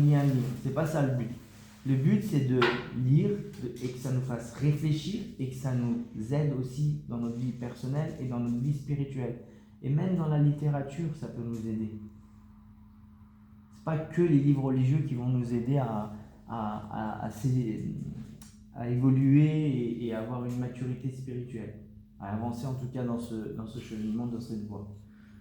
lit un livre. C'est pas ça le but. Le but, c'est de lire et que ça nous fasse réfléchir et que ça nous aide aussi dans notre vie personnelle et dans notre vie spirituelle. Et même dans la littérature, ça peut nous aider. C'est pas que les livres religieux qui vont nous aider à évoluer et à avoir une maturité spirituelle, à avancer en tout cas dans ce cheminement, dans cette voie.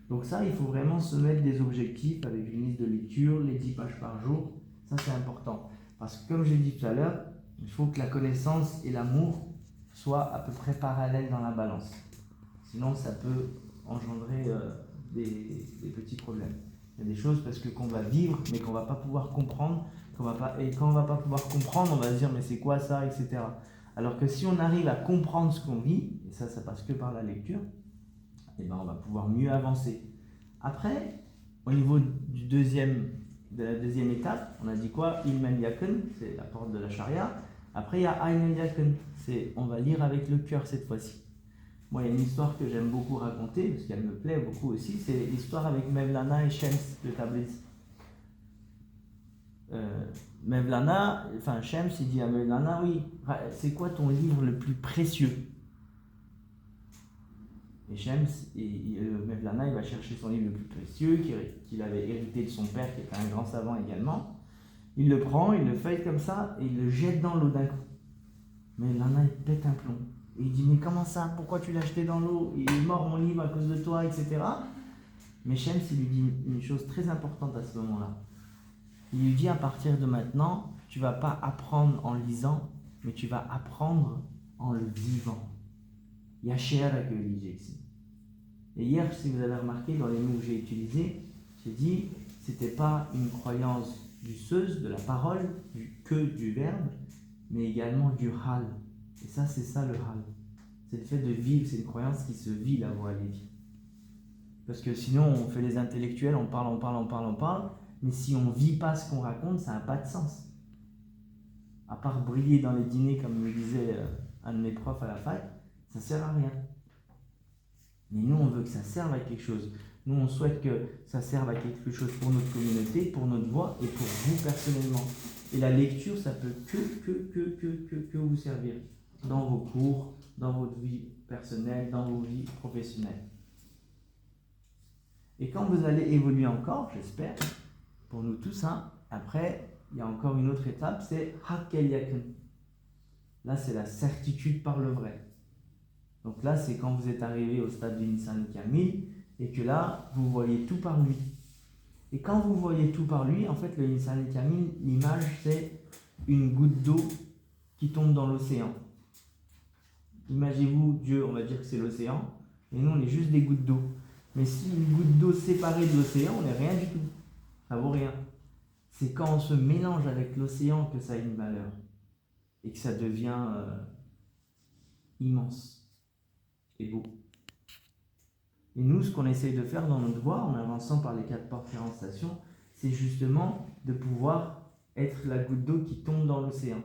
Donc ça, il faut vraiment se mettre des objectifs avec une liste de lecture, les 10 pages par jour. Ça, c'est important. Parce que comme j'ai dit tout à l'heure, il faut que la connaissance et l'amour soient à peu près parallèles dans la balance. Sinon, ça peut engendrer des petits problèmes. Il y a des choses qu'on va vivre, mais qu'on ne va pas pouvoir comprendre. Et quand on ne va pas pouvoir comprendre, on va se dire, mais c'est quoi ça, etc. Alors que si on arrive à comprendre ce qu'on vit, et ça passe que par la lecture, et ben on va pouvoir mieux avancer. Après, au niveau de la deuxième étape, on a dit quoi? Ilmen Yaken, c'est la porte de la charia. Après, il y a Aynen Yaken, on va lire avec le cœur cette fois-ci. Moi, il y a une histoire que j'aime beaucoup raconter, parce qu'elle me plaît beaucoup aussi, c'est l'histoire avec Mevlana et Shems de Tabriz. Shems, il dit à Mevlana, oui, c'est quoi ton livre le plus précieux? Et Shems, Mevlana, il va chercher son livre le plus précieux, qu'il avait hérité de son père, qui était un grand savant également. Il le prend, il le feuille comme ça, et il le jette dans l'eau d'un coup. Mevlana, il pète un plomb. Et il dit, mais comment ça? Pourquoi tu l'as jeté dans l'eau? Il est mort mon livre à cause de toi, etc. Mais Shems, il lui dit une chose très importante à ce moment-là. Il lui dit, à partir de maintenant, tu ne vas pas apprendre en lisant, mais tu vas apprendre en le vivant. Yasher ici. Et hier, si vous avez remarqué, dans les mots que j'ai utilisés, j'ai dit, c'était pas une croyance du seuse, de la parole, du verbe, mais également du hal. Et ça, c'est ça le hal. C'est le fait de vivre, c'est une croyance qui se vit, la voix Lévi. Parce que sinon, on fait les intellectuels, on parle, mais si on ne vit pas ce qu'on raconte, ça n'a pas de sens. À part briller dans les dîners, comme me disait un de mes profs à la fac, ça ne sert à rien. Mais nous, on veut que ça serve à quelque chose. Nous, on souhaite que ça serve à quelque chose pour notre communauté, pour notre voix et pour vous personnellement. Et la lecture, ça peut que vous servir dans vos cours, dans votre vie personnelle, dans vos vies professionnelles. Et quand vous allez évoluer encore, j'espère, pour nous tous, après, il y a encore une autre étape, c'est Hakkel Yaken. Là, c'est la certitude par le vrai. Donc là, c'est quand vous êtes arrivé au stade du Nissan Kamil et que là, vous voyez tout par lui. Et quand vous voyez tout par lui, en fait, le Nissan Kamil, l'image, c'est une goutte d'eau qui tombe dans l'océan. Imaginez-vous, Dieu, on va dire que c'est l'océan, et nous, on est juste des gouttes d'eau. Mais si une goutte d'eau séparée de l'océan, on n'est rien du tout. Ça vaut rien. C'est quand on se mélange avec l'océan que ça a une valeur. Et que ça devient immense et beau. Et nous, ce qu'on essaye de faire dans notre voie, en avançant par les 4 portes 40 stations, c'est justement de pouvoir être la goutte d'eau qui tombe dans l'océan.